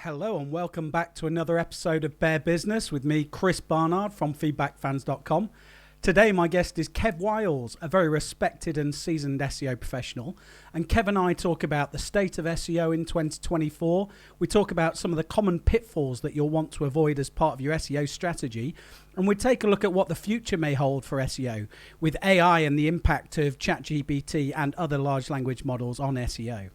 Hello and welcome back to another episode of Bare Business with me, Chris Barnard from feedbackfans.com. Today my guest is Kev Wiles, a very respected and seasoned SEO professional. And Kev and I talk about the state of SEO in 2024. We talk about some of the common pitfalls that you'll want to avoid as part of your SEO strategy. And we take a look at what the future may hold for SEO with AI and the impact of ChatGPT and other large language models on SEO.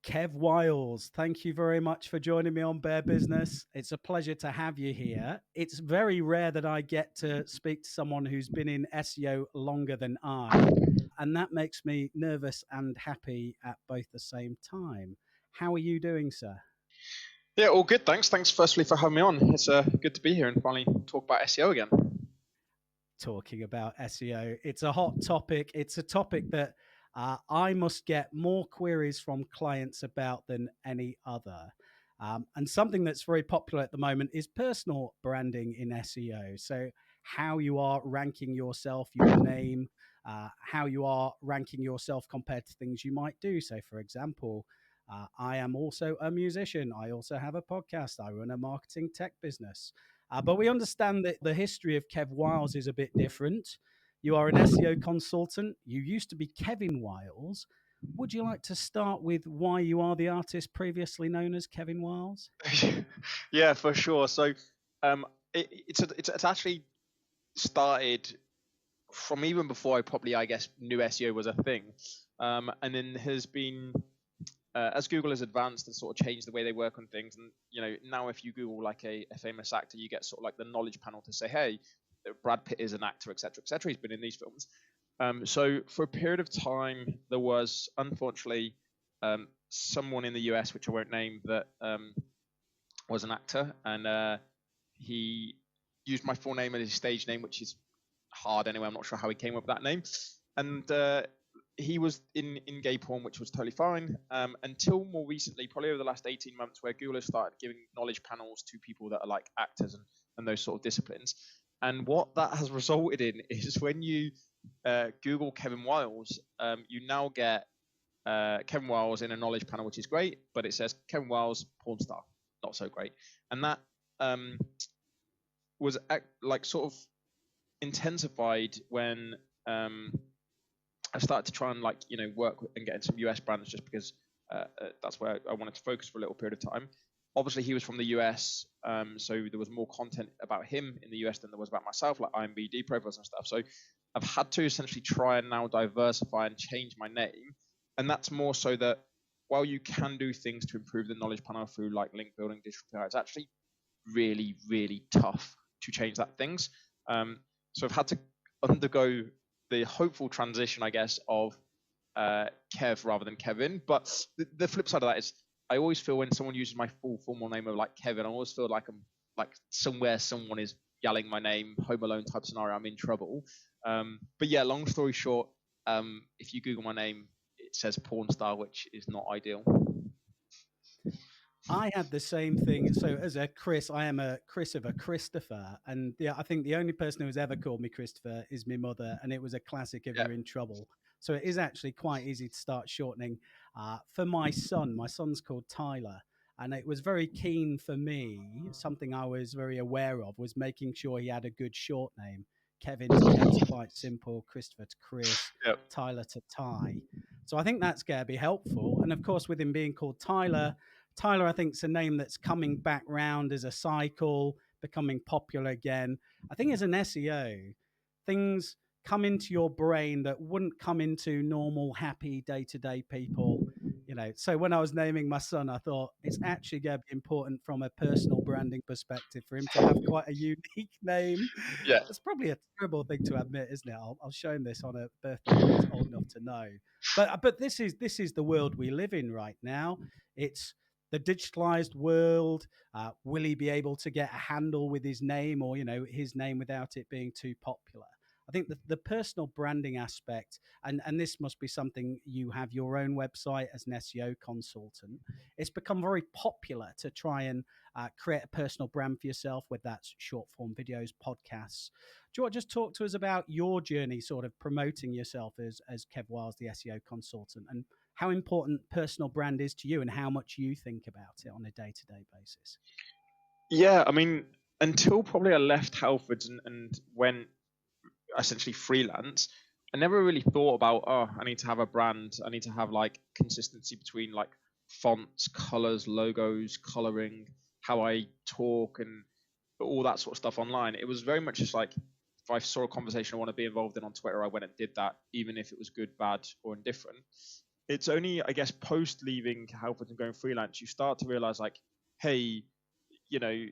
Kev Wiles, thank you very much for joining me on Bare Business. It's a pleasure to have you here. It's very rare that I get to speak to someone who's been in SEO longer than I, and that makes me nervous and happy at both the same time. How are you doing, sir? Yeah, all good, thanks. Thanks firstly for having me on. It's good to be here and finally talk about SEO again. Talking about SEO, it's a hot topic. It's a topic that I must get more queries from clients about than any other. And something that's very popular at the moment is personal branding in SEO. So how you are ranking yourself, your name, how you are ranking yourself compared to things you might do. So for example, I am also a musician. I also have a podcast. I run a marketing tech business. But we understand that the history of Kev Wiles is a bit different. You are an SEO consultant. You used to be Kevin Wiles. Would you like to start with why you are the artist previously known as Kevin Wiles? Yeah, for sure. So it's actually started from even before I guess, knew SEO was a thing. And then has been, as Google has advanced and sort of changed the way they work on things. And, now if you Google like a famous actor, you get sort of like the knowledge panel to say, hey, Brad Pitt is an actor, etc., etc. He's been in these films. So for a period of time, there was unfortunately someone in the US, which I won't name, that was an actor, and he used my full name and his stage name, which is hard anyway. I'm not sure how he came up with that name. And he was in gay porn, which was totally fine, until more recently, probably over the last 18 months, where Google has started giving knowledge panels to people that are like actors and those sort of disciplines. And what that has resulted in is when you Google Kevin Wiles, you now get Kevin Wiles in a knowledge panel, which is great, but it says Kevin Wiles, porn star, not so great. And that was like sort of intensified when I started to try and work and get in some US brands, just because that's where I wanted to focus for a little period of time. Obviously, he was from the US, so there was more content about him in the US than there was about myself, like IMBD profiles and stuff. So I've had to essentially try and now diversify and change my name. And that's more so that while you can do things to improve the knowledge panel through like link building, digital PR, it's actually really, really tough to change that things. So I've had to undergo the hopeful transition, I guess, of Kev rather than Kevin. But the flip side of that is, I always feel when someone uses my full formal name of like Kevin, I always feel like I'm like somewhere someone is yelling my name, Home Alone type scenario, I'm in trouble. But yeah, long story short, if you Google my name, it says porn star, which is not ideal. I had the same thing. So as a Chris, I am a Chris of a Christopher. And yeah, I think the only person who has ever called me Christopher is my mother. And it was a classic of Yeah. you're in trouble. So it is actually quite easy to start shortening. For my son's called Tyler. And it was very keen for me. Something I was very aware of was making sure he had a good short name. Kevin to Kev's quite simple, Christopher to Chris, Yep. Tyler to Ty. So I think that's going to be helpful. And of course, with him being called Tyler, I think, is a name that's coming back round as a cycle, becoming popular again. I think as an SEO, things come into your brain that wouldn't come into normal, happy day-to-day people. So when I was naming my son, I thought it's actually going to be important from a personal branding perspective for him to have quite a unique name. Yeah. It's probably a terrible thing to admit, isn't it? I'll show him this on a birthday when he's old enough to know. But this is the world we live in right now. It's the digitalized world. Will he be able to get a handle with his name, or his name without it being too popular? I think the personal branding aspect, and this must be something, you have your own website as an SEO consultant. It's become very popular to try and create a personal brand for yourself, whether that's short form videos, podcasts. Do you want to just talk to us about your journey, sort of promoting yourself as Kev Wiles, the SEO consultant, and how important personal brand is to you and how much you think about it on a day-to-day basis. Yeah, I mean, until probably I left Halfords and went essentially freelance, I never really thought about, oh, I need to have a brand. I need to have like consistency between like fonts, colors, logos, coloring, how I talk, and all that sort of stuff online. It was very much just like, if I saw a conversation I want to be involved in on Twitter, I went and did that, even if it was good, bad, or indifferent. It's only, I guess, post leaving Halfords and going freelance, you start to realize like, hey, you know,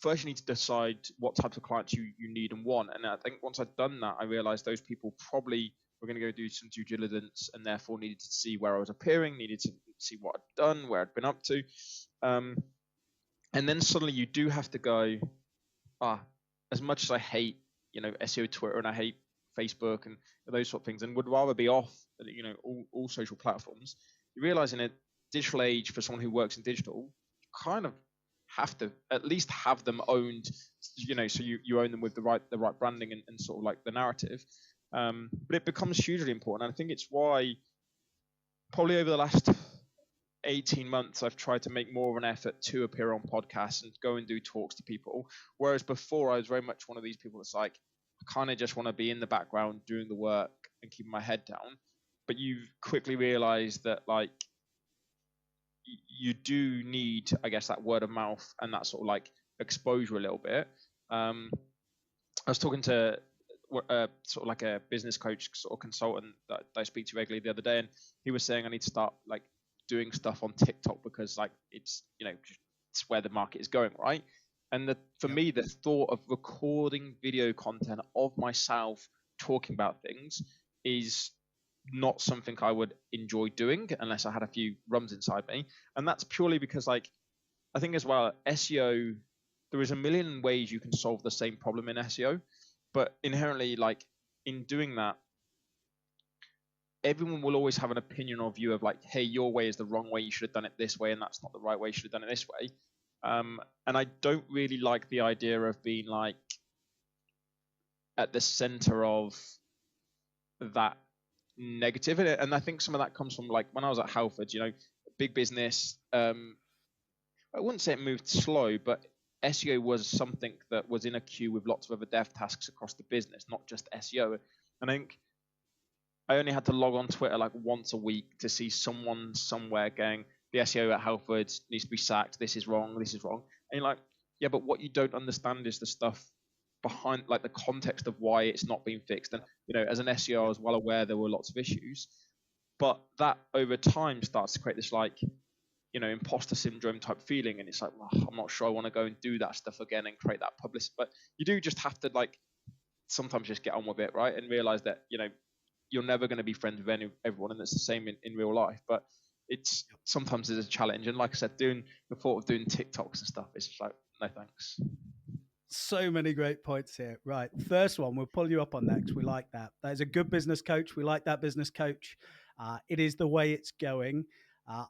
first you need to decide what types of clients you need and want. And I think once I'd done that, I realized those people probably were going to go do some due diligence and therefore needed to see where I was appearing, needed to see what I'd done, where I'd been up to. And then suddenly you do have to go, as much as I hate, SEO Twitter and I hate Facebook and those sort of things, and would rather be off, all social platforms, you realize in a digital age for someone who works in digital, you kind of have to at least have them owned, so you own them with the right branding and sort of like the narrative. But it becomes hugely important. And I think it's why probably over the last 18 months, I've tried to make more of an effort to appear on podcasts and go and do talks to people. Whereas before I was very much one of these people that's like, I kind of just want to be in the background doing the work and keeping my head down. But you quickly realize that like, you do need, I guess, that word of mouth and that sort of like exposure a little bit. I was talking to sort of like a business coach sort of consultant that I speak to regularly the other day, and he was saying I need to start like doing stuff on TikTok because like it's where the market is going, right? And for me, the thought of recording video content of myself talking about things is not something I would enjoy doing unless I had a few rums inside me. And that's purely because like, I think as well, SEO, there is a million ways you can solve the same problem in SEO, but inherently like in doing that, everyone will always have an opinion or view of like, hey, your way is the wrong way, you should have done it this way, and that's not the right way, you should have done it this way. And I don't really like the idea of being like at the center of that negative. And I think some of that comes from like when I was at Halfords, big business. I wouldn't say it moved slow, but SEO was something that was in a queue with lots of other dev tasks across the business, not just SEO. And I think I only had to log on Twitter like once a week to see someone somewhere going, the SEO at Halfords needs to be sacked, this is wrong, this is wrong. And you're like, yeah, but what you don't understand is the stuff behind, like the context of why it's not being fixed. And as an SEO, I was well aware there were lots of issues, but that over time starts to create this like imposter syndrome type feeling, and it's like, well, I'm not sure I want to go and do that stuff again and create that publicity. But you do just have to like sometimes just get on with it, right, and realize that you're never going to be friends with everyone, and it's the same in real life. But it's sometimes is a challenge, and like I said, the thought of doing TikToks and stuff, it's just like, no thanks. So many great points here. Right. First one, we'll pull you up on next. We like that. That is a good business coach. We like that business coach. It is the way it's going.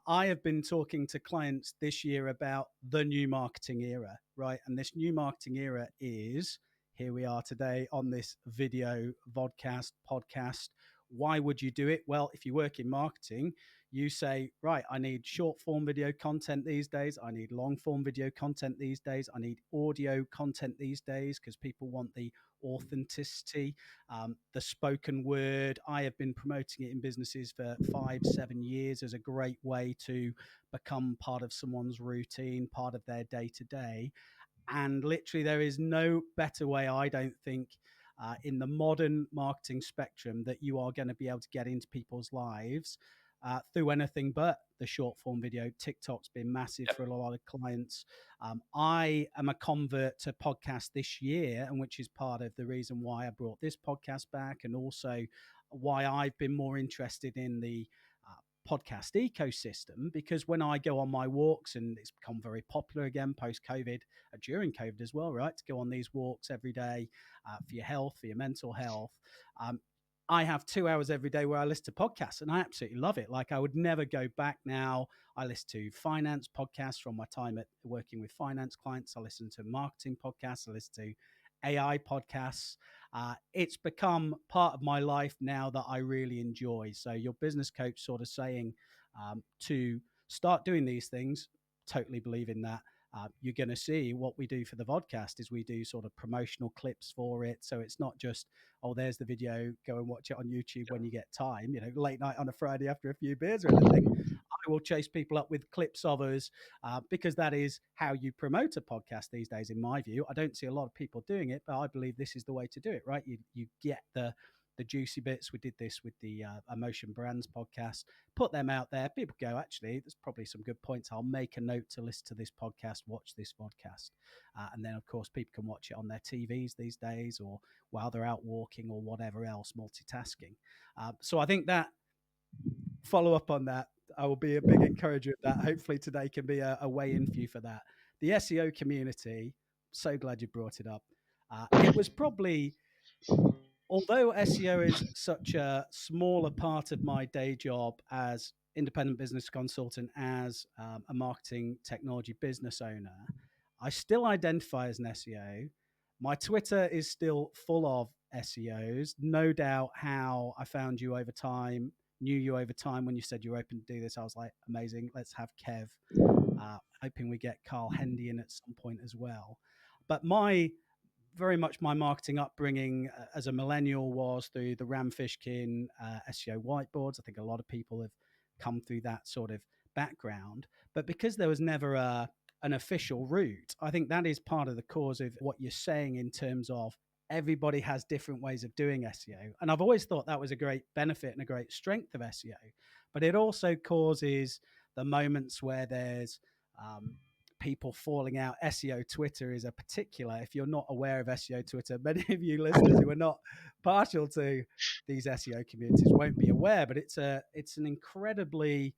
I have been talking to clients this year about the new marketing era, right? And this new marketing era is, here we are today on this video, vodcast, podcast. Why would you do it? Well, if you work in marketing, you say, right, I need short form video content these days. I need long form video content these days. I need audio content these days because people want the authenticity, the spoken word. I have been promoting it in businesses for 5-7 years as a great way to become part of someone's routine, part of their day to day. And literally, there is no better way, I don't think, in the modern marketing spectrum that you are going to be able to get into people's lives through anything but the short form video. TikTok's been massive for a lot of clients. I am a convert to podcast this year, and which is part of the reason why I brought this podcast back, and also why I've been more interested in the podcast ecosystem, because when I go on my walks, and it's become very popular again post-COVID, during COVID as well, right, to go on these walks every day for your health, for your mental health. I have 2 hours every day where I listen to podcasts, and I absolutely love it. Like, I would never go back now. I listen to finance podcasts from my time at working with finance clients. I listen to marketing podcasts. I listen to AI podcasts. It's become part of my life now that I really enjoy. So your business coach sort of saying to start doing these things, totally believe in that. You're going to see what we do for the podcast is we do sort of promotional clips for it. So it's not just, oh, there's the video, go and watch it on YouTube when you get time, late night on a Friday after a few beers or anything. I will chase people up with clips of us because that is how you promote a podcast these days, in my view. I don't see a lot of people doing it, but I believe this is the way to do it, right? You get the juicy bits. We did this with the Emotion Brands podcast, put them out there. People go, actually, there's probably some good points. I'll make a note to listen to this podcast, watch this podcast. And then, of course, people can watch it on their TVs these days or while they're out walking or whatever else, multitasking. So I think that follow up on that, I will be a big encourager of that. Hopefully today can be a way in for you for that. The SEO community, so glad you brought it up. It was probably, although SEO is such a smaller part of my day job as independent business consultant, as a marketing technology business owner, I still identify as an SEO. My Twitter is still full of SEOs. No doubt how I found you over time, knew you over time when you said you're open to do this. I was like, amazing, let's have Kev. Hoping we get Carl Hendy in at some point as well. But very much my marketing upbringing as a millennial was through the Ram Fishkin SEO whiteboards. I think a lot of people have come through that sort of background. But because there was never an official route, I think that is part of the cause of what you're saying in terms of everybody has different ways of doing SEO. And I've always thought that was a great benefit and a great strength of SEO. But it also causes the moments where there's people falling out. SEO Twitter is a particular, if you're not aware of SEO Twitter, many of you listeners who are not partial to these SEO communities won't be aware, but it's an incredibly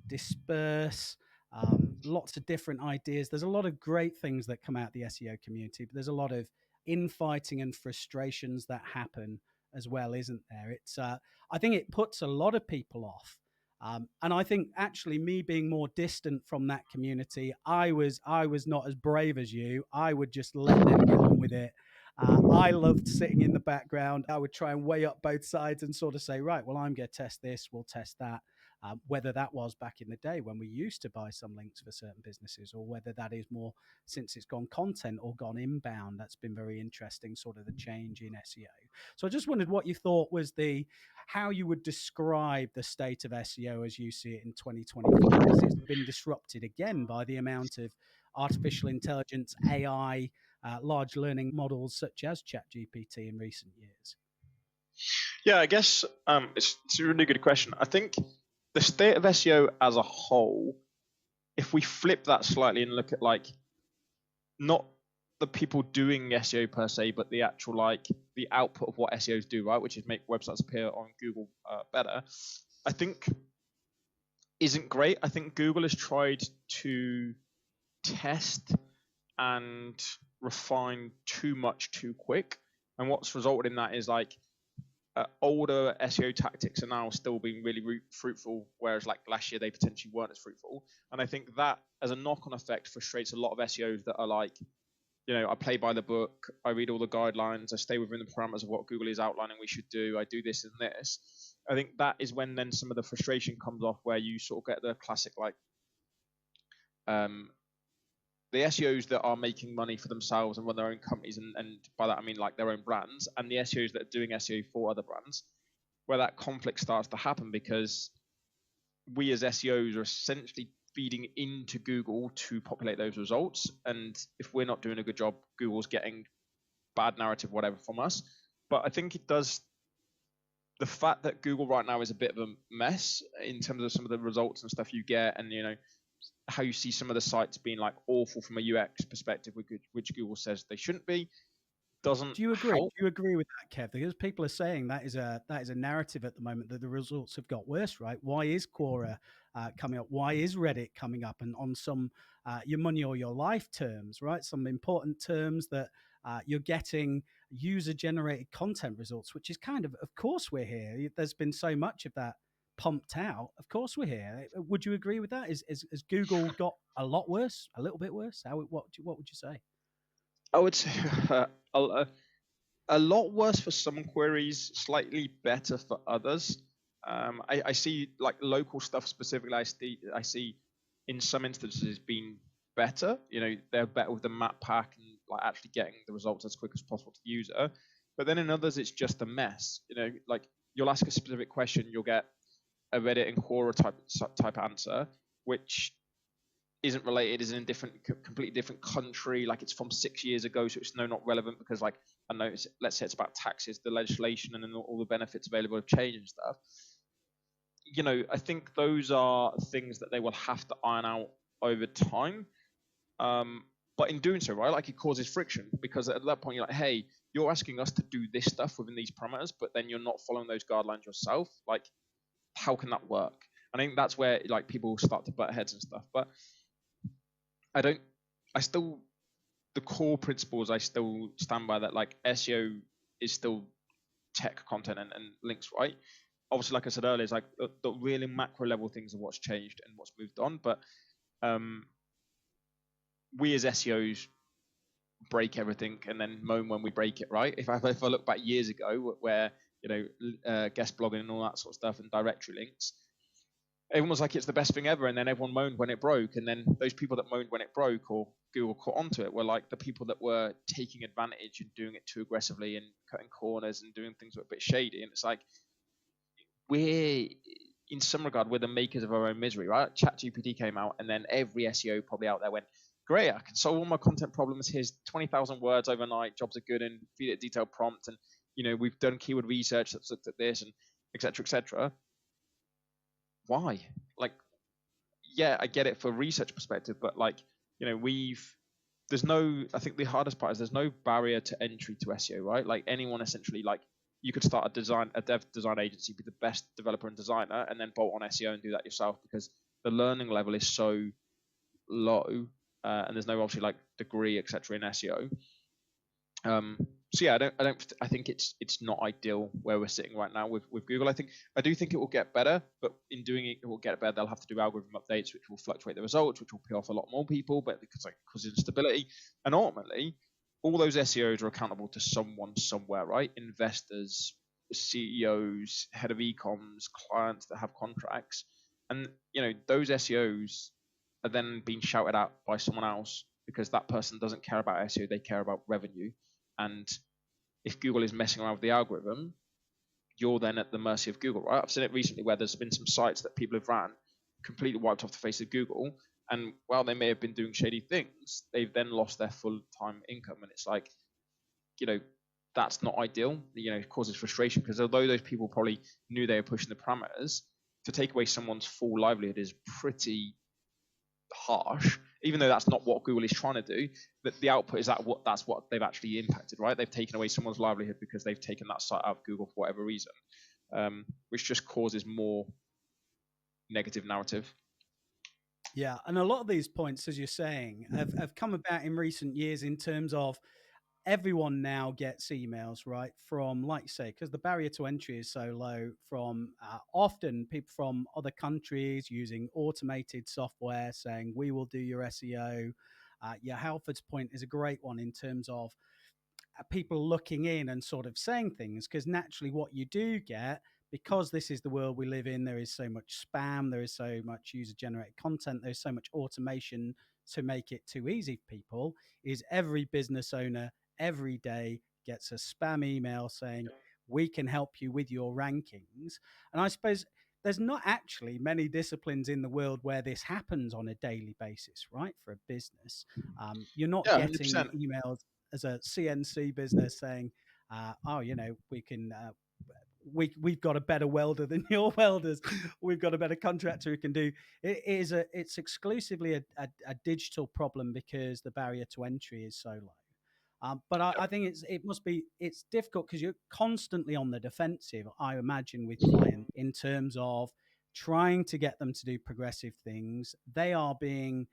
disperse, lots of different ideas. There's a lot of great things that come out of the SEO community, but there's a lot of infighting and frustrations that happen as well, isn't there? It's I think it puts a lot of people off. And I think actually me being more distant from that community, I was not as brave as you. I would just let them get on with it. I loved sitting in the background. I would try and weigh up both sides and sort of say, right, well, I'm going to test this, we'll test that. Whether that was back in the day when we used to buy some links for certain businesses, or whether that is more since it's gone content or gone inbound. That's been very interesting, sort of the change in SEO. So I just wondered what you thought was how you would describe the state of SEO as you see it in 2024, because it's been disrupted again by the amount of artificial intelligence, AI, large learning models such as ChatGPT in recent years. Yeah, I guess it's a really good question. I think the state of SEO as a whole, if we flip that slightly and look at not the people doing SEO per se, but the actual the output of what SEOs do, right, which is make websites appear on Google better, I think isn't great. I think Google has tried to test and refine too much too quick, and what's resulted in that is older SEO tactics are now still being really fruitful, whereas last year they potentially weren't as fruitful. And I think that as a knock-on effect frustrates a lot of SEOs that are I play by the book, I read all the guidelines, I stay within the parameters of what Google is outlining we should do, I do this and this. I think that is when then some of the frustration comes off, where you sort of get the classic the SEOs that are making money for themselves and run their own companies, and by that I mean their own brands, and the SEOs that are doing SEO for other brands, where that conflict starts to happen, because we as SEOs are essentially feeding into Google to populate those results, and if we're not doing a good job, Google's getting bad narrative, whatever, from us. But I think it does, the fact that Google right now is a bit of a mess in terms of some of the results and stuff you get, and how you see some of the sites being awful from a UX perspective, which Google says they shouldn't be, doesn't. Do you agree? help. Do you agree with that, Kev? Because people are saying that is a narrative at the moment, that the results have got worse, right? Why is Quora coming up? Why is Reddit coming up? And on some your money or your life terms, right? Some important terms that you're getting user-generated content results, which is kind of course we're here. There's been so much of that pumped out. Of course we're here. Would you agree with that? Is Google got a lot worse, a little bit worse? What would you say? I would say a, a lot worse for some queries, slightly better for others. I see like local stuff specifically. I see in some instances being better. You know, they're better with the map pack and like actually getting the results as quick as possible to the user. But then in others, it's just a mess. You know, like you'll ask a specific question, you'll get a Reddit and Quora type answer, which isn't related, is in a completely different country, like it's from 6 years ago, so it's not relevant because, like, I know, let's say it's about taxes, the legislation, and then all the benefits available have changed and stuff. You know, I think those are things that they will have to iron out over time. But in doing so, right, like it causes friction because at that point you're like, hey, you're asking us to do this stuff within these parameters, but then you're not following those guidelines yourself. Like, how can that work? I think that's where like people start to butt heads and stuff. But I still, the core principles I still stand by, that like SEO is still tech content and links, right? Obviously, like I said earlier, it's like the really macro level things of what's changed and what's moved on. But we as SEOs break everything and then moan when we break it, right? If I look back years ago where, you know, guest blogging and all that sort of stuff and directory links, everyone was like, it's the best thing ever, and then everyone moaned when it broke, and then those people that moaned when it broke or Google caught onto it were like the people that were taking advantage and doing it too aggressively and cutting corners and doing things that were a bit shady. And it's like, we're, in some regard, we're the makers of our own misery, right? ChatGPT came out, and then every SEO probably out there went, great, I can solve all my content problems. Here's 20,000 words overnight, jobs are good, and feed it a detailed prompt, and, you know, we've done keyword research that's looked at this, and etc. etc. Why? Like, yeah, I get it for research perspective, but like, you know, there's no, I think the hardest part is there's no barrier to entry to SEO, right? Like anyone essentially, like you could start a dev design agency, be the best developer and designer, and then bolt on SEO and do that yourself because the learning level is so low, and there's no obviously like degree, etc. in SEO. So yeah, I think it's not ideal where we're sitting right now with Google. I do think it will get better, but in doing it, it will get better. They'll have to do algorithm updates, which will fluctuate the results, which will pay off a lot more people, but because like cause instability, and ultimately, all those SEOs are accountable to someone somewhere, right? Investors, CEOs, head of e-coms, clients that have contracts, and you know those SEOs are then being shouted at by someone else because that person doesn't care about SEO; they care about revenue. And if Google is messing around with the algorithm, you're then at the mercy of Google, right? I've seen it recently where there's been some sites that people have ran completely wiped off the face of Google, and while they may have been doing shady things, they've then lost their full-time income, and it's like, you know, that's not ideal. You know, it causes frustration because although those people probably knew they were pushing the parameters, to take away someone's full livelihood is pretty harsh, even though that's not what Google is trying to do. But the output is that's what they've actually impacted, right? They've taken away someone's livelihood because they've taken that site out of Google for whatever reason, which just causes more negative narrative. Yeah, and a lot of these points, as you're saying, have come about in recent years in terms of everyone now gets emails, right? From, like you say, because the barrier to entry is so low, from often people from other countries using automated software saying, we will do your SEO. Yeah, Halford's point is a great one in terms of people looking in and sort of saying things, because naturally what you do get, because this is the world we live in, there is so much spam, there is so much user generated content, there's so much automation to make it too easy for people, is every business owner every day gets a spam email saying, we can help you with your rankings. And I suppose there's not actually many disciplines in the world where this happens on a daily basis, right? For a business, you're not Yeah, getting 100%. emails as a CNC business saying, "Oh, you know, we can, we've got a better welder than your welders. We've got a better contractor who can do." It's exclusively a digital problem because the barrier to entry is so low. But I think it's difficult because you're constantly on the defensive, I imagine, with client in terms of trying to get them to do progressive things. They are being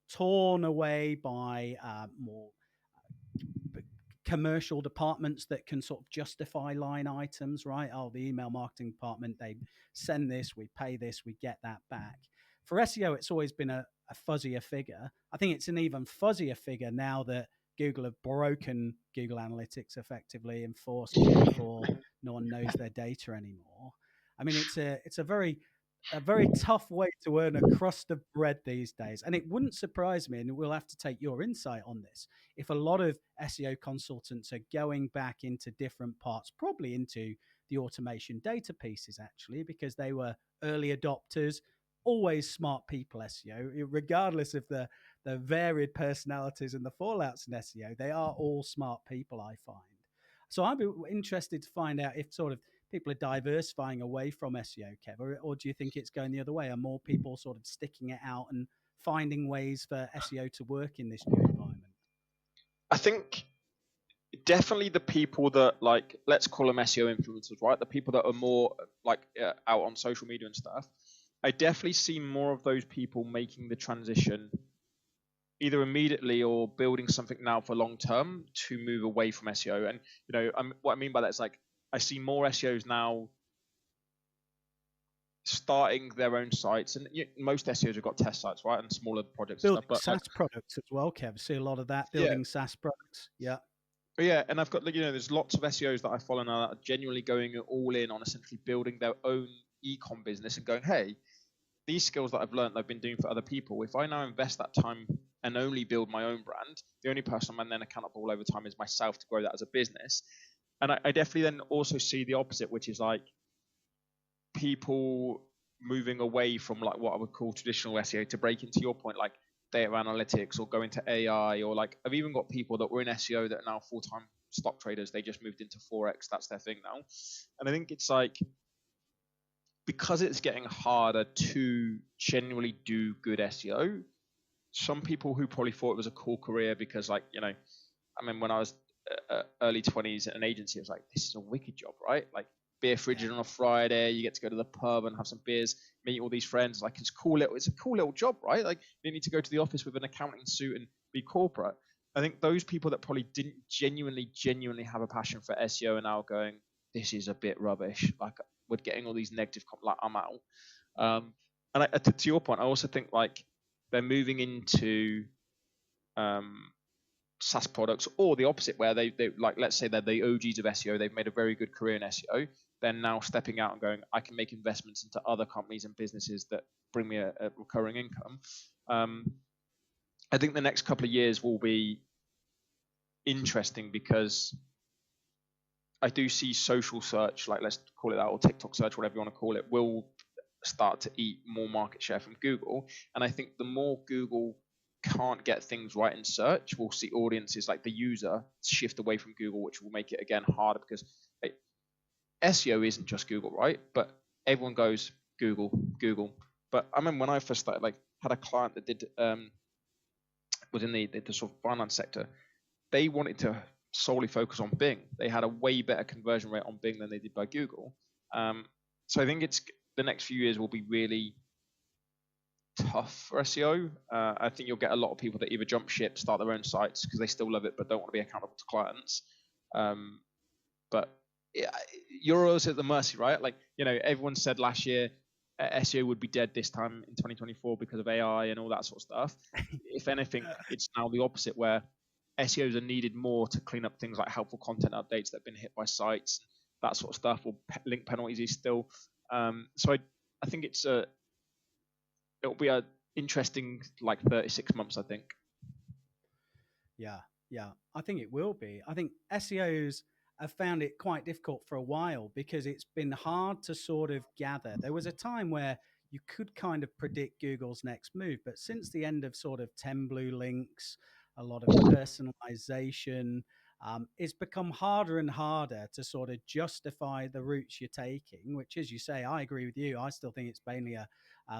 torn away by more commercial departments that can sort of justify line items, right? Oh, the email marketing department, they send this, we pay this, we get that back. for SEO, it's always been a fuzzier figure. I think it's an even fuzzier figure now that Google have broken Google Analytics effectively, enforced Q4. No one knows their data anymore. I mean, it's a very tough way to earn a crust of bread these days. And it wouldn't surprise me, and we'll have to take your insight on this, if a lot of SEO consultants are going back into different parts, probably into the automation data pieces, actually, because they were early adopters, always smart people, SEO, regardless of the varied personalities and the fallouts in SEO. They are all smart people, I find. So I'd be interested to find out if sort of people are diversifying away from SEO, Kev, or do you think it's going the other way? Are more people sort of sticking it out and finding ways for SEO to work in this new environment? I think definitely the people that, like, let's call them SEO influencers, right? The people that are more like out on social media and stuff. I definitely see more of those people making the transition either immediately or building something now for long term to move away from SEO. And what I mean by that is, like, I see more SEOs now starting their own sites, and most SEOs have got test sites, right, and smaller projects Building and stuff. But SaaS products as well, Kev. See a lot of that, building SaaS products. Yeah. Yeah, and I've got, there's lots of SEOs that I follow now that are genuinely going all in on essentially building their own e-com business and going, hey, these skills that I've learned, I've been doing for other people. If I now invest that time and only build my own brand, the only person I'm then accountable all over time is myself to grow that as a business. And I definitely then also see the opposite, which is like people moving away from like what I would call traditional SEO to break into your point, like data analytics or go into AI, or like I've even got people that were in SEO that are now full-time stock traders. They just moved into Forex. That's their thing now. And I think it's like, because it's getting harder to genuinely do good SEO, some people who probably thought it was a cool career because, like, I mean, when I was early 20s at an agency, I was like, this is a wicked job, right? Like, beer fridging on a Friday, you get to go to the pub and have some beers, meet all these friends. Like, it's a cool little job, right? Like, you don't need to go to the office with an accounting suit and be corporate. I think those people that probably didn't genuinely have a passion for SEO are now going, this is a bit rubbish. Like, we're getting all these negative, like, I'm out. And to your point, I also think like they're moving into SaaS products, or the opposite, where they like, let's say they're the OGs of SEO, they've made a very good career in SEO, they're now stepping out and going, I can make investments into other companies and businesses that bring me a recurring income. I think the next couple of years will be interesting because I do see social search, like let's call it that, or TikTok search, whatever you want to call it, will start to eat more market share from Google. And I think the more Google can't get things right in search, we'll see audiences like the user shift away from Google, which will make it again harder because SEO isn't just Google, right? But everyone goes Google. But I remember when I first started, like, had a client that did was in the sort of Barnard sector. They wanted to solely focus on Bing. They had a way better conversion rate on Bing than they did by Google. So I think the next few years will be really tough for SEO. I think you'll get a lot of people that either jump ship, start their own sites because they still love it but don't want to be accountable to clients. But you're always at the mercy, right? Like, everyone said last year SEO would be dead this time in 2024 because of AI and all that sort of stuff. If anything, it's now the opposite, where SEOs are needed more to clean up things like helpful content updates that have been hit by sites, that sort of stuff, or link penalties is still. So I think it'll be a interesting like 36 months, I think. Yeah. I think it will be. I think SEOs have found it quite difficult for a while because it's been hard to sort of gather. There was a time where you could kind of predict Google's next move, but since the end of sort of 10 blue links, a lot of personalization, it's become harder and harder to sort of justify the routes you're taking, which, as you say, I agree with you. I still think it's mainly a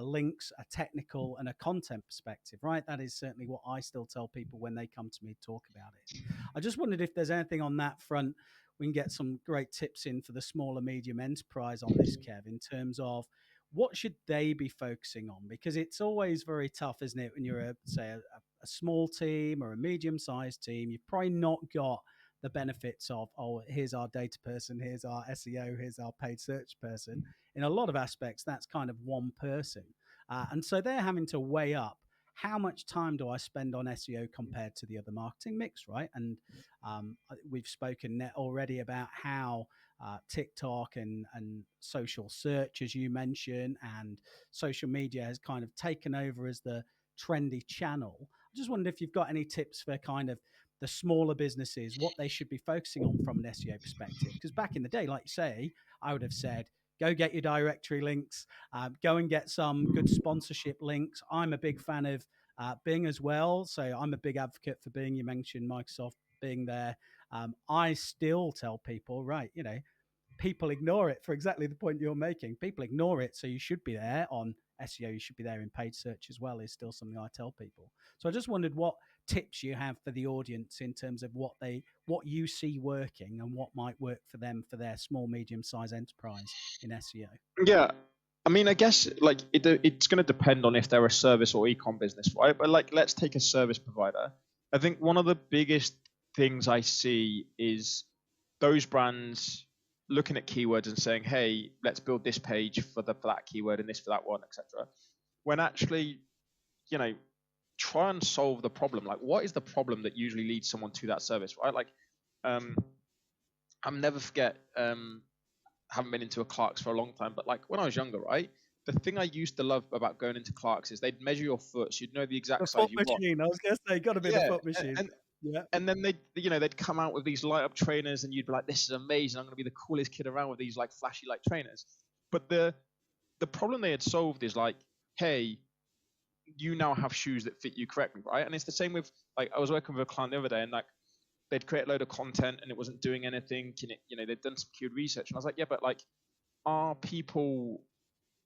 links, a technical and a content perspective, right? That is certainly what I still tell people when they come to me to talk about it. I just wondered if there's anything on that front. We can get some great tips in for the smaller medium enterprise on this, Kev, in terms of what should they be focusing on? Because it's always very tough, isn't it? When you're, say, a small team or a medium-sized team, you've probably not got the benefits of, oh, here's our data person, here's our SEO, here's our paid search person. In a lot of aspects, that's kind of one person. And so they're having to weigh up how much time do I spend on SEO compared to the other marketing mix, right? And we've spoken already about how TikTok and social search, as you mentioned, and social media has kind of taken over as the trendy channel. I just wondered if you've got any tips for kind of the smaller businesses, what they should be focusing on from an SEO perspective. Because back in the day, like you say, I would have said, go get your directory links, go and get some good sponsorship links. I'm a big fan of Bing as well. So I'm a big advocate for Bing. You mentioned Microsoft Bing there. I still tell people, right, people ignore it for exactly the point you're making. People ignore it. So you should be there on SEO. You should be there in paid search as well, is still something I tell people. So I just wondered what tips you have for the audience in terms of what you see working and what might work for them for their small, medium-sized enterprise in SEO. Yeah. I mean, I guess like it's going to depend on if they're a service or e-com business, right? But like, let's take a service provider. I think one of the biggest things I see is those brands looking at keywords and saying, "Hey, let's build this page for that keyword and this for that one, etc." When actually, you know, try and solve the problem. Like, what is the problem that usually leads someone to that service, right? Like, I'll never forget. Haven't been into a Clark's for a long time, but like when I was younger, right? The thing I used to love about going into Clark's is they'd measure your foot, so you'd know the exact The size foot you want. machine. I was going to say, got to be the Yeah, foot machine. Yeah. and then they'd come out with these light up trainers, and you'd be like, "This is amazing! I'm going to be the coolest kid around with these like flashy light trainers." But the problem they had solved is like, "Hey, you now have shoes that fit you correctly, right?" And it's the same with like I was working with a client the other day, and like they'd create a load of content and it wasn't doing anything. They'd done some keyword research, and I was like, "Yeah, but like, are people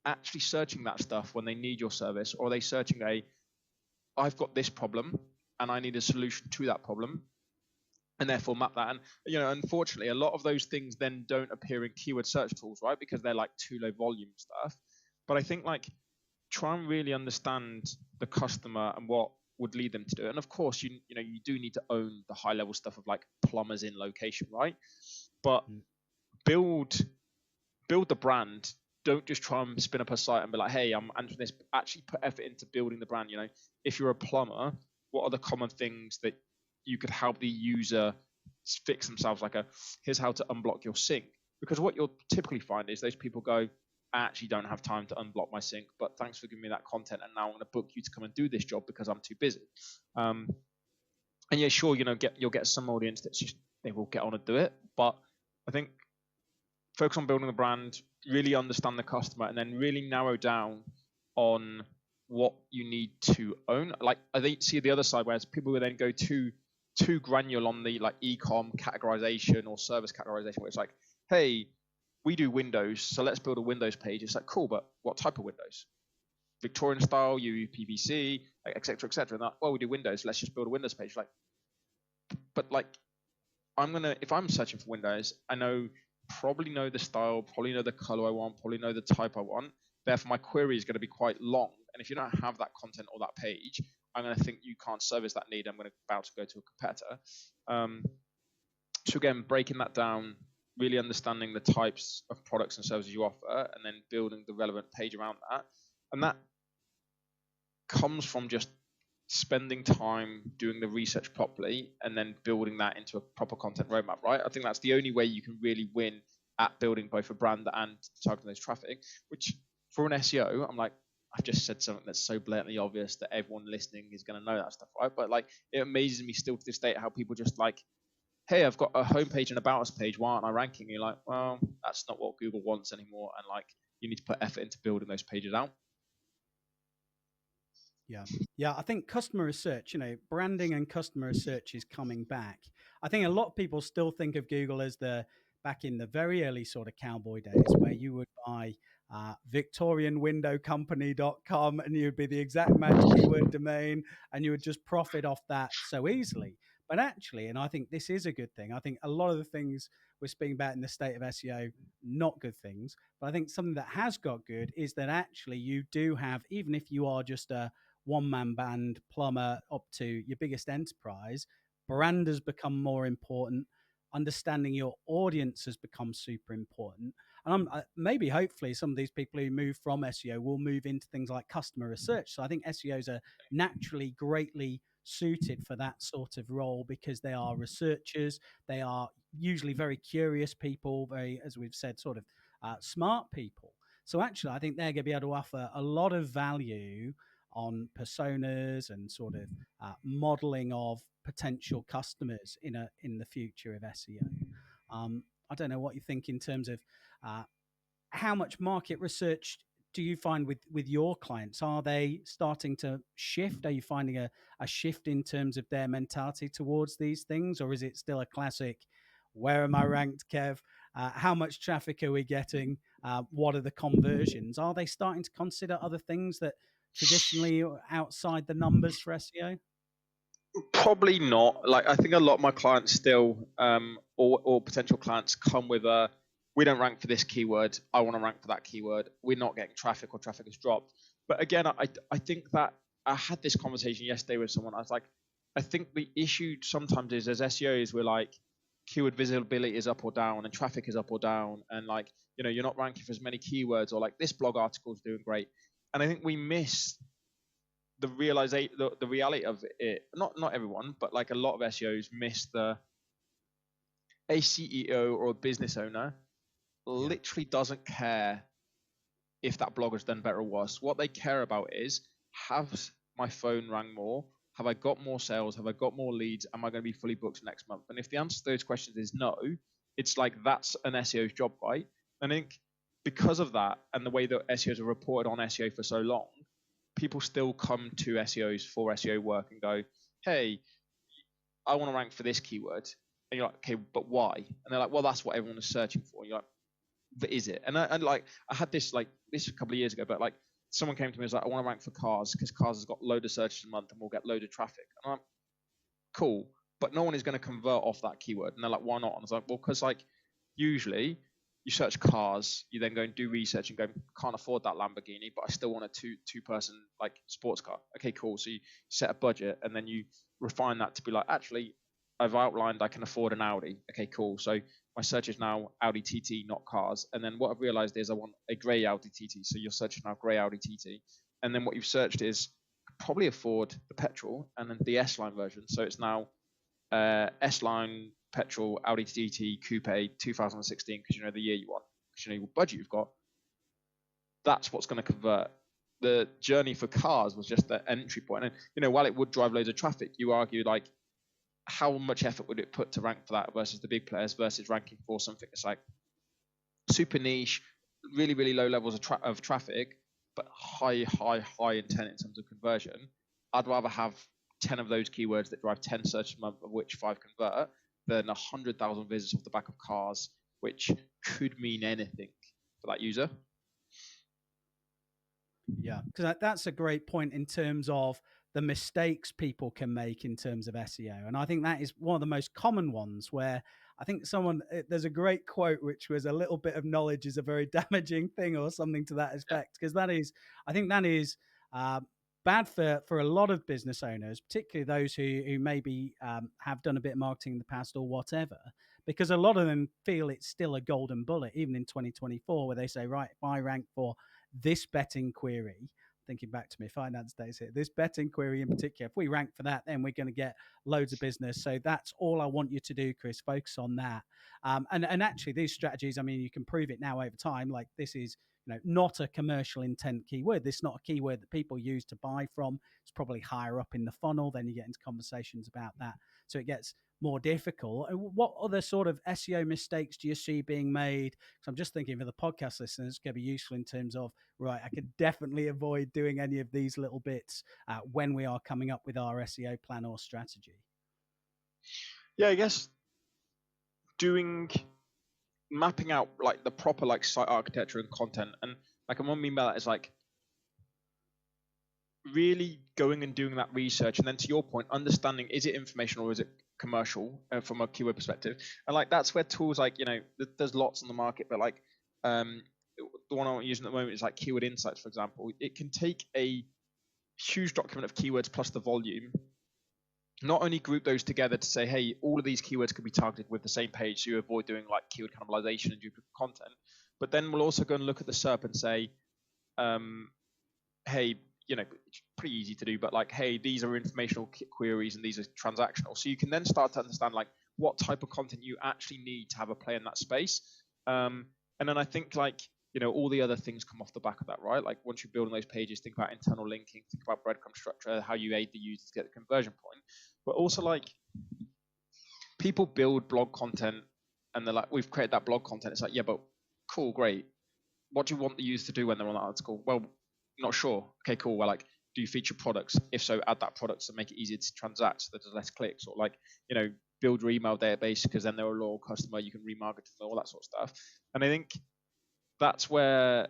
actually searching that stuff when they need your service, or are they searching I've got this problem and I need a solution to that problem, and therefore map that?" And unfortunately, a lot of those things then don't appear in keyword search tools, right? Because they're like too low volume stuff. But I think like try and really understand the customer and what would lead them to do it. And of course, you do need to own the high level stuff of like plumbers in location, right? But build the brand. Don't just try and spin up a site and be like, "Hey, I'm answering this." Actually put effort into building the brand. If you're a plumber, what are the common things that you could help the user fix themselves? Like here's how to unblock your sink. Because what you'll typically find is those people go, "I actually don't have time to unblock my sink, but thanks for giving me that content, and now I'm going to book you to come and do this job because I'm too busy." And yeah, sure, you'll get some audience that's just, they will get on and do it. But I think focus on building the brand, really understand the customer, and then really narrow down on what you need to own. Like I think see the other side, whereas people will then go too granular on the like e-com categorization or service categorization, where it's like, "Hey, we do Windows, so let's build a Windows page." It's like, cool, but what type of Windows? Victorian style, UPVC, et cetera, et cetera. And that, well, we do Windows, let's just build a Windows page. Like, but like, if I'm searching for Windows, probably know the style, probably know the color I want, probably know the type I want. Therefore, my query is going to be quite long. And if you don't have that content or that page, I'm going to think you can't service that need. I'm going to about to go to a competitor. So again, breaking that down, really understanding the types of products and services you offer, and then building the relevant page around that. And that comes from just spending time doing the research properly and then building that into a proper content roadmap, right? I think that's the only way you can really win at building both a brand and targeting those traffic, which for an SEO, I'm like, I've just said something that's so blatantly obvious that everyone listening is going to know that stuff, right? But like, it amazes me still to this day how people just like, "Hey, I've got a homepage and about us page. Why aren't I ranking?" You're like, well, that's not what Google wants anymore. And like, you need to put effort into building those pages out. Yeah. I think customer research, branding and customer research is coming back. I think a lot of people still think of Google as back in the very early sort of cowboy days where you would buy victorianwindowcompany.com and you would be the exact match keyword domain and you would just profit off that so easily. But actually, and I think this is a good thing, I think a lot of the things we're speaking about in the state of SEO, not good things. But I think something that has got good is that actually you do have, even if you are just a one-man band plumber up to your biggest enterprise, brand has become more important. understanding your audience has become super important. And maybe hopefully some of these people who move from SEO will move into things like customer research. So I think SEOs are naturally greatly suited for that sort of role because they are researchers. They are usually very curious people, very, as we've said, sort of smart people. So actually, I think they're going to be able to offer a lot of value on personas and sort of modeling of potential customers in the future of SEO. I don't know what you think in terms of uh, how much market research do you find with your clients? Are they starting to shift? Are you finding a shift in terms of their mentality towards these things, or is it still a classic? Where am I ranked, Kev? How much traffic are we getting? What are the conversions? Are they starting to consider other things that traditionally are outside the numbers for SEO? Probably not. Like, I think a lot of my clients still, or potential clients, come with a, we don't rank for this keyword. I want to rank for that keyword. We're not getting traffic, or traffic has dropped. But again, I think that I had this conversation yesterday with someone. I was like, I think the issue sometimes is, as SEOs, we're like, keyword visibility is up or down, and traffic is up or down, and like, you're not ranking for as many keywords, or like this blog article is doing great. And I think we miss the realization, the reality of it. Not everyone, but like a lot of SEOs miss a CEO or a business owner Yeah, literally doesn't care if that blog has done better or worse. What they care about is, has my phone rang more? Have I got more sales? Have I got more leads? Am I going to be fully booked next month? And if the answer to those questions is no, it's like, that's an SEO's job, right? And I think because of that, and the way that SEOs are reported on SEO for so long, people still come to SEOs for SEO work and go, hey, I want to rank for this keyword. And you're like, okay, but why? And they're like, well, that's what everyone is searching for. And you're like, but is it? And I had this a couple of years ago, but like, someone came to me and was like, I want to rank for cars because cars has got load of searches a month and we'll get load of traffic. And I'm like, cool, but no one is going to convert off that keyword. And they're like, why not? And I was like, well, because like, usually you search cars, you then go and do research and go, can't afford that Lamborghini, but I still want a two person like sports car. Okay, cool. So you set a budget and then you refine that to be like, actually, I've outlined I can afford an Audi. Okay, cool. So my search is now Audi TT, not cars. And then what I've realized is I want a grey Audi TT. So your search is now grey Audi TT. And then what you've searched is probably afford the petrol and then the S line version. So it's now S line petrol Audi TT Coupe 2016 because you know the year you want, because you know what budget you've got. That's what's going to convert. The journey for cars was just the entry point. And while it would drive loads of traffic, you argue like, how much effort would it put to rank for that versus the big players versus ranking for something that's like super niche, really, really low levels of traffic, but high intent in terms of conversion. I'd rather have 10 of those keywords that drive 10 searches a month, of which 5 convert, than 100,000 visits off the back of cars, which could mean anything for that user. yeah, because that's a great point in terms of the mistakes people can make in terms of SEO. And I think that is one of the most common ones where I think there's a great quote, which was a little bit of knowledge is a very damaging thing or something to that effect. Because I think that is bad for a lot of business owners, particularly those who maybe have done a bit of marketing in the past or whatever, because a lot of them feel it's still a golden bullet, even in 2024, where they say, right, if I rank for this betting query, thinking back to my finance days here, this betting query in particular, if we rank for that, then we're going to get loads of business. So that's all I want you to do, Chris. Focus on that. And actually, these strategies, I mean, you can prove it now over time. Like, this is not a commercial intent keyword. This is not a keyword that people use to buy from. It's probably higher up in the funnel. Then you get into conversations about that. So it gets more difficult. What other sort of SEO mistakes do you see being made? So I'm just thinking for the podcast listeners, it's going to be useful in terms of, right, I could definitely avoid doing any of these little bits when we are coming up with our SEO plan or strategy. Yeah, I guess mapping out like the proper like site architecture and content, and like what I mean by that is like really going and doing that research, and then to your point, understanding, is it informational or is it commercial from a keyword perspective. And like that's where tools like there's lots on the market, but like the one I'm using at the moment is like Keyword Insights, for example. It can take a huge document of keywords plus the volume not only group those together to say, hey, all of these keywords could be targeted with the same page, so you avoid doing like keyword cannibalization and duplicate content, but then we'll also go and look at the SERP and say, hey, it's pretty easy to do, but like, hey, these are informational queries and these are transactional. So you can then start to understand like what type of content you actually need to have a play in that space. And then I think like, all the other things come off the back of that, right? Like once you're building those pages, think about internal linking, think about breadcrumb structure, how you aid the user to get the conversion point. But also like people build blog content and they're like, we've created that blog content. It's like, yeah, but cool, great. What do you want the user to do when they're on that article? Well, not sure. Okay, cool. Well, like, do you feature products? If so, add that product to make it easier to transact so that there's less clicks, or like, build your email database because then they're a loyal customer, you can remarket to them, all that sort of stuff. And I think that's where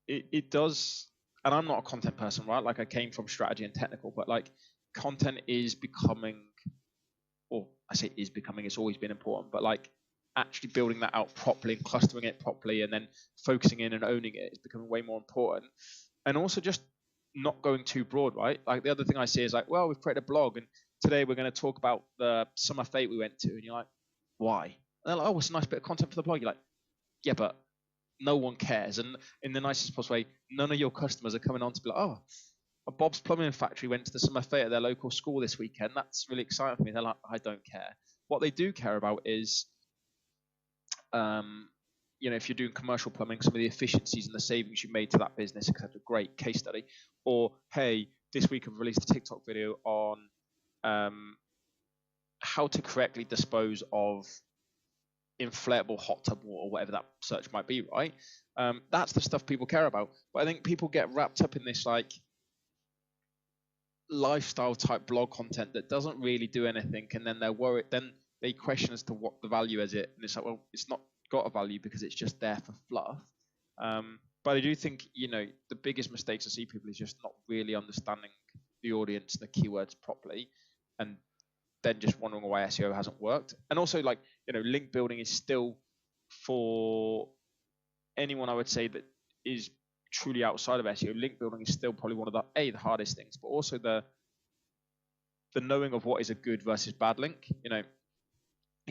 it does, and I'm not a content person, right? Like I came from strategy and technical, but like content is becoming, or I say is becoming, it's always been important, but like actually building that out properly and clustering it properly and then focusing in and owning it is becoming way more important. And also just not going too broad, right? Like the other thing I see is like, well, we've created a blog and today we're going to talk about the summer fete we went to. And you're like, why? And they're like, oh, it's a nice bit of content for the blog. You're like, yeah, but no one cares. And in the nicest possible way, none of your customers are coming on to be like, oh, Bob's Plumbing Factory went to the summer fete at their local school this weekend. That's really exciting for me. They're like, I don't care. What they do care about is, if you're doing commercial plumbing, some of the efficiencies and the savings you made to that business, etc. Great case study. Or, hey, this week I've released a TikTok video on how to correctly dispose of inflatable hot tub water, whatever that search might be, right? That's the stuff people care about. But I think people get wrapped up in this like lifestyle type blog content that doesn't really do anything, and then they're worried, then they question as to what the value is it, and it's like, well, it's not got a value because it's just there for fluff. But I do think the biggest mistakes I see people is just not really understanding the audience, the keywords properly, and then just wondering why SEO hasn't worked. And also like link building is still, for anyone I would say that is truly outside of SEO, link building is still probably one of the hardest things, but also the knowing of what is a good versus bad link.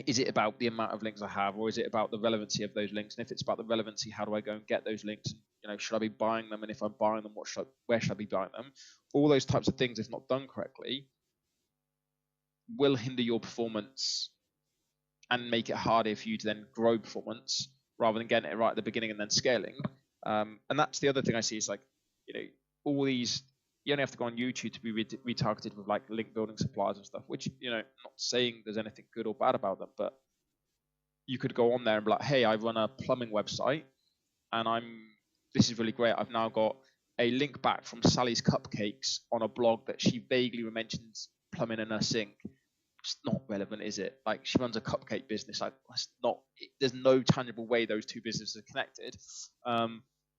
Is it about the amount of links I have, or is it about the relevancy of those links? And if it's about the relevancy, how do I go and get those links? Should I be buying them? And if I'm buying them, where should I be buying them? All those types of things, if not done correctly, will hinder your performance and make it harder for you to then grow performance rather than getting it right at the beginning and then scaling. And that's the other thing I see is like, all these, you only have to go on YouTube to be retargeted with like link building suppliers and stuff, which, not saying there's anything good or bad about them, but you could go on there and be like, hey, I run a plumbing website and this is really great. I've now got a link back from Sally's Cupcakes on a blog that she vaguely mentions plumbing in her sink. It's not relevant, is it? Like she runs a cupcake business. Like there's no tangible way those two businesses are connected.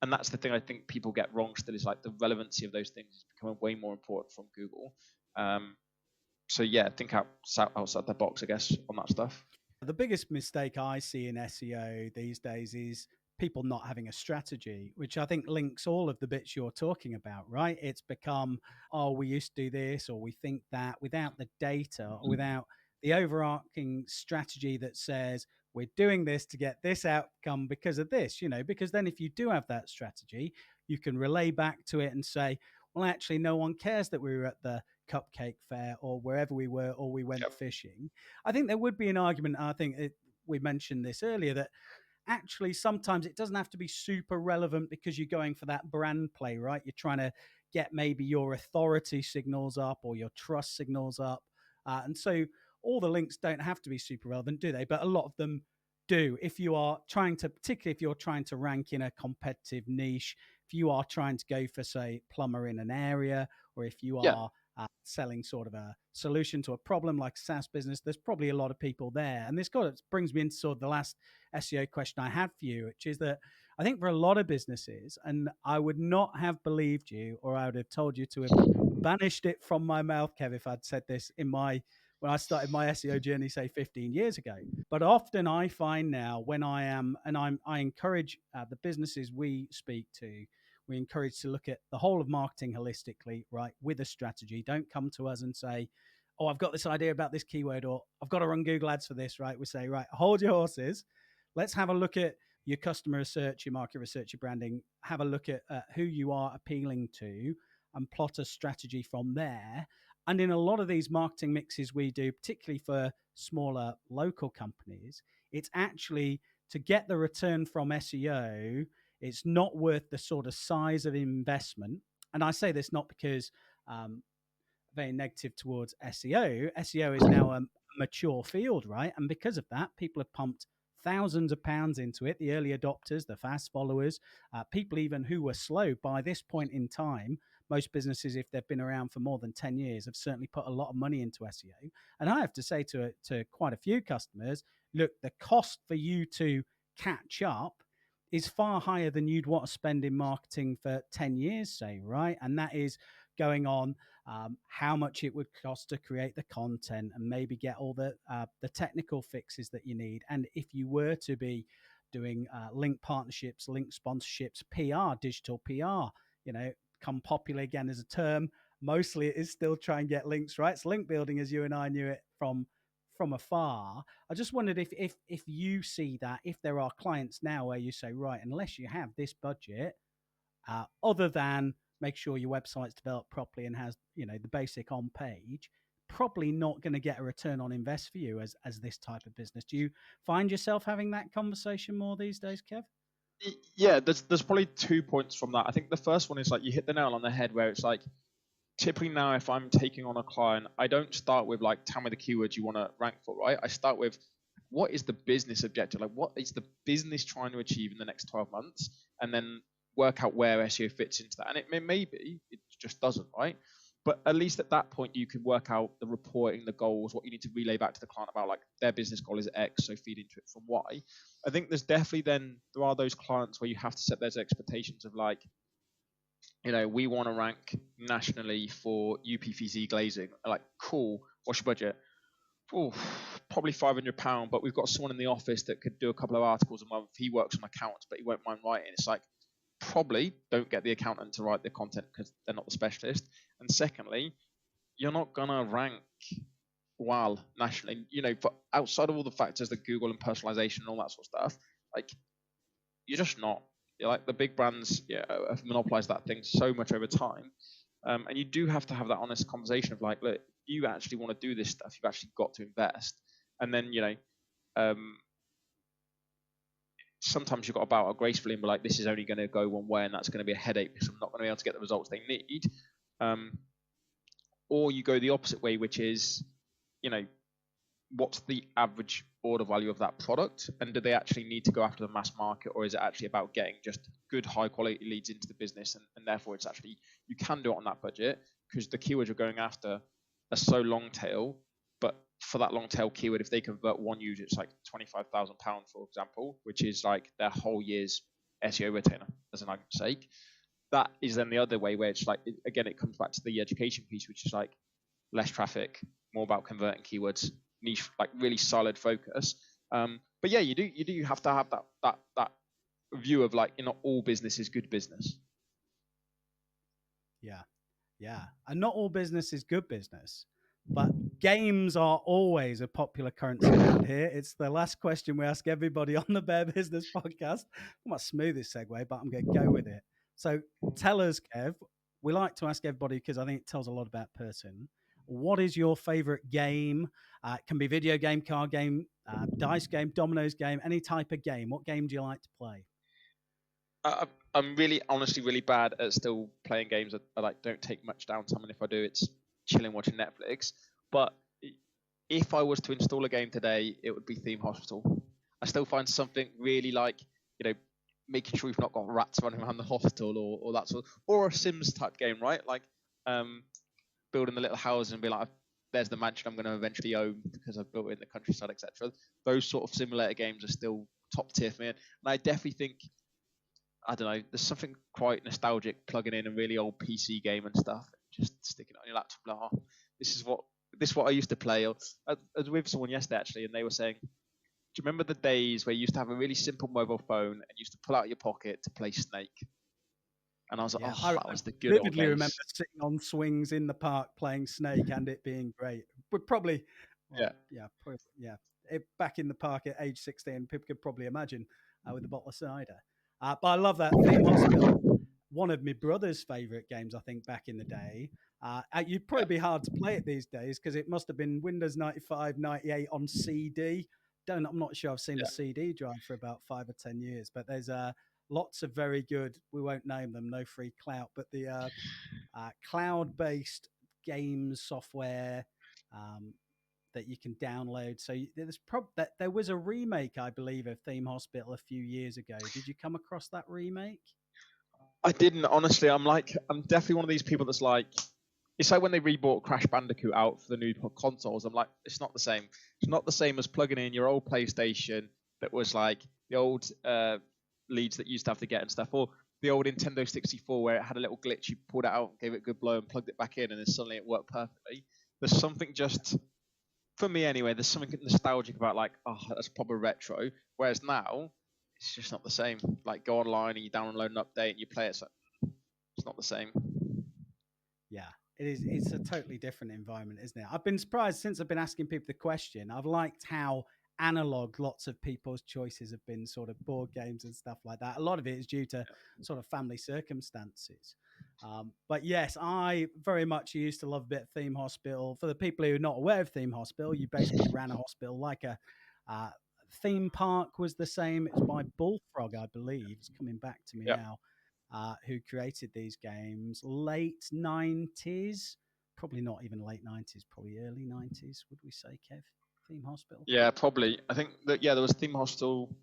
And that's the thing I think people get wrong still, is like the relevancy of those things is becoming way more important from Google. So yeah, think outside the box, I guess, on that stuff. The biggest mistake I see in SEO these days is people not having a strategy, which I think links all of the bits you're talking about, right? It's become, oh, we used to do this, or we think that, without the data, or without the overarching strategy that says we're doing this to get this outcome because of this, because then if you do have that strategy, you can relay back to it and say, well, actually, no one cares that we were at the cupcake fair or wherever we were, or we went fishing. I think there would be an argument. I think we mentioned this earlier, that actually sometimes it doesn't have to be super relevant because you're going for that brand play, right? You're trying to get maybe your authority signals up or your trust signals up. And so all the links don't have to be super relevant, do they? But a lot of them do. If you are trying to, particularly if you're trying to rank in a competitive niche, if you are trying to go for, say, plumber in an area, or if you are selling sort of a solution to a problem like a SaaS business, there's probably a lot of people there. And this brings me into sort of the last SEO question I had for you, which is that I think for a lot of businesses, and I would not have believed you, or I would have told you to have banished it from my mouth, Kev, if I'd said this when I started my SEO journey, say 15 years ago. But often I find now when I encourage the businesses we speak to, we encourage to look at the whole of marketing holistically, right, with a strategy. Don't come to us and say, oh, I've got this idea about this keyword, or I've got to run Google Ads for this, right? We say, right, hold your horses. Let's have a look at your customer research, your market research, your branding. Have a look at who you are appealing to and plot a strategy from there. And in a lot of these marketing mixes we do, particularly for smaller local companies, it's actually to get the return from SEO, it's not worth the sort of size of investment. And I say this not because very negative towards SEO. SEO is now a mature field, right? And because of that, people have pumped thousands of pounds into it. The early adopters, the fast followers, people even who were slow by this point in time. Most businesses, if they've been around for more than 10 years, have certainly put a lot of money into SEO. And I have to say to quite a few customers, look, the cost for you to catch up is far higher than you'd want to spend in marketing for 10 years, say, right? And that is going on how much it would cost to create the content and maybe get all the technical fixes that you need. And if you were to be doing link partnerships, link sponsorships, PR, digital PR, come popular again as a term. Mostly it is still try and get links, right? It's link building as you and I knew it from afar. I just wondered if you see that, if there are clients now where you say, right, unless you have this budget, other than make sure your website's developed properly and has the basic on page, probably not going to get a return on invest for you as this type of business. Do you find yourself having that conversation more these days, Kev? Yeah, there's probably 2 points from that. I think the first one is like you hit the nail on the head, where it's like typically now if I'm taking on a client, I don't start with like tell me the keywords you want to rank for, right? I start with what is the business objective, like what is the business trying to achieve in the next 12 months, and then work out where SEO fits into that. And it may be it just doesn't, right? But at least at that point you can work out the reporting, the goals, what you need to relay back to the client about, like their business goal is X, so feed into it from Y. I think there's definitely there are those clients where you have to set those expectations of like, we want to rank nationally for UPVC glazing. Like, cool, what's your budget? Oh, probably £500, but we've got someone in the office that could do a couple of articles a month. He works on accounts, but he won't mind writing. It's like, probably don't get the accountant to write the content because they're not the specialist. And secondly, you're not going to rank well nationally. For outside of all the factors that Google and personalization and all that sort of stuff, like, you're just not. Like the big brands have monopolized that thing so much over time. And you do have to have that honest conversation of like, look, you actually want to do this stuff, you've actually got to invest. And then, sometimes you've got to bow out gracefully and be like, this is only going to go one way and that's going to be a headache because I'm not going to be able to get the results they need. Or you go the opposite way, which is, what's the average order value of that product, and do they actually need to go after the mass market, or is it actually about getting just good high quality leads into the business, and therefore it's actually, you can do it on that budget because the keywords you're going after are so long tail. But for that long tail keyword, if they convert one user, it's like £25,000, for example, which is like their whole year's SEO retainer, as an argument's sake. That is then the other way, where it's like, again, it comes back to the education piece, which is like less traffic, more about converting keywords, niche, like really solid focus. But yeah, you do have to have that view of like, not all business is good business. Yeah, and not all business is good business. But games are always a popular currency around here. It's the last question we ask everybody on the Bear Business podcast. I'm not smoothest segue, but I'm going to go with it. So tell us, Kev, we like to ask everybody because I think it tells a lot about person. What is your favorite game? It can be video game, card game, dice game, dominoes game, any type of game. What game do you like to play? I'm really, honestly, really bad at still playing games. I like don't take much downtime, and if I do, it's chilling watching Netflix. But if I was to install a game today, it would be Theme Hospital. I still find something really like, making sure you've not got rats running around the hospital or that sort of, or a Sims type game, right? Like building the little houses and be like, there's the mansion I'm going to eventually own because I've built it in the countryside, etc. Those sort of simulator games are still top tier for me. And I definitely think, I don't know, there's something quite nostalgic plugging in a really old PC game and stuff, just sticking it on your laptop. Like, oh, this is what I used to play. I was with someone yesterday actually, and they were saying, do you remember the days where you used to have a really simple mobile phone and you used to pull out your pocket to play Snake? And I was like, Yeah, oh, I that was the good old vividly remember days. sitting on swings in the park playing Snake and it being great. But probably, well, Yeah. back in the park at age 16, people could probably imagine with a bottle of cider. But I love that Theme Hospital. One of my brother's favorite games, I think, back in the day. You'd probably Yeah. be hard to play it these days because it must have been Windows 95, 98 on CD. I'm not sure I've seen a Yeah. CD drive for about 5 or 10 years, but there's lots of very good, we won't name them, no free clout, but the cloud-based games software um, that you can download. So there was a remake, I believe, of Theme Hospital a few years ago. Did you come across that remake? I didn't, honestly. I'm definitely one of these people that's like, it's like when they rebought Crash Bandicoot out for the new consoles. I'm like, it's not the same. It's not the same as plugging in your old PlayStation that was like the old leads that you used to have to get and stuff, or the old Nintendo 64 where it had a little glitch. You pulled it out, gave it a good blow, and plugged it back in, and then suddenly it worked perfectly. There's something just, for me anyway, there's something nostalgic about like, oh, that's proper retro. Whereas now, it's just not the same. Like, go online and you download an update and you play it. So it's not the same. Yeah, it is. It's a totally different environment, isn't it? I've been surprised since I've been asking people the question. I've liked how analog lots of people's choices have been, sort of board games and stuff like that. A lot of it is due to sort of family circumstances. But yes, I very much used to love a bit of Theme Hospital. For the people who are not aware of Theme Hospital, you basically ran a hospital like a uh, theme park was the same. It was by Bullfrog, I believe. It's coming back to me Yeah. now. Who created these games? Late 90s, probably not even late 90s, probably early 90s, would we say, Kev? Theme Hospital? Yeah, probably. I think that, yeah, there was Theme Hostel,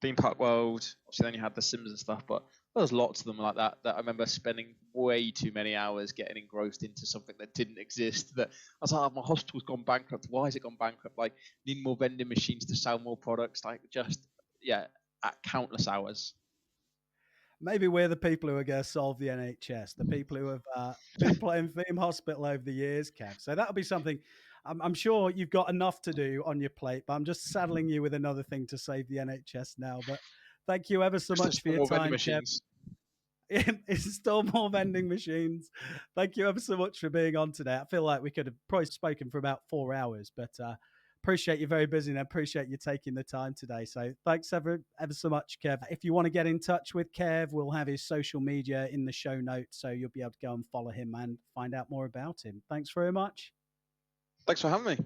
Theme Park World. Obviously, then you had The Sims and stuff, but there was lots of them like that I remember spending way too many hours getting engrossed into something that didn't exist. That I was like, oh, my hospital's gone bankrupt. Why has it gone bankrupt? Like, need more vending machines to sell more products. Like, just, yeah, at countless hours. Maybe we're the people who are going to solve the NHS, the people who have been playing Theme Hospital over the years, Kev. So that'll be something. I'm sure you've got enough to do on your plate, but I'm just saddling you with another thing to save the NHS now. But thank you ever so Just to much for sell your more vending time, Kev. machines. It's still more vending machines. Thank you ever so much for being on today. I feel like we could have probably spoken for about 4 hours, but appreciate you're very busy and I appreciate you taking the time today. So thanks ever so much, Kev. If you want to get in touch with Kev, we'll have his social media in the show notes, so you'll be able to go and follow him and find out more about him. Thanks very much. Thanks for having me.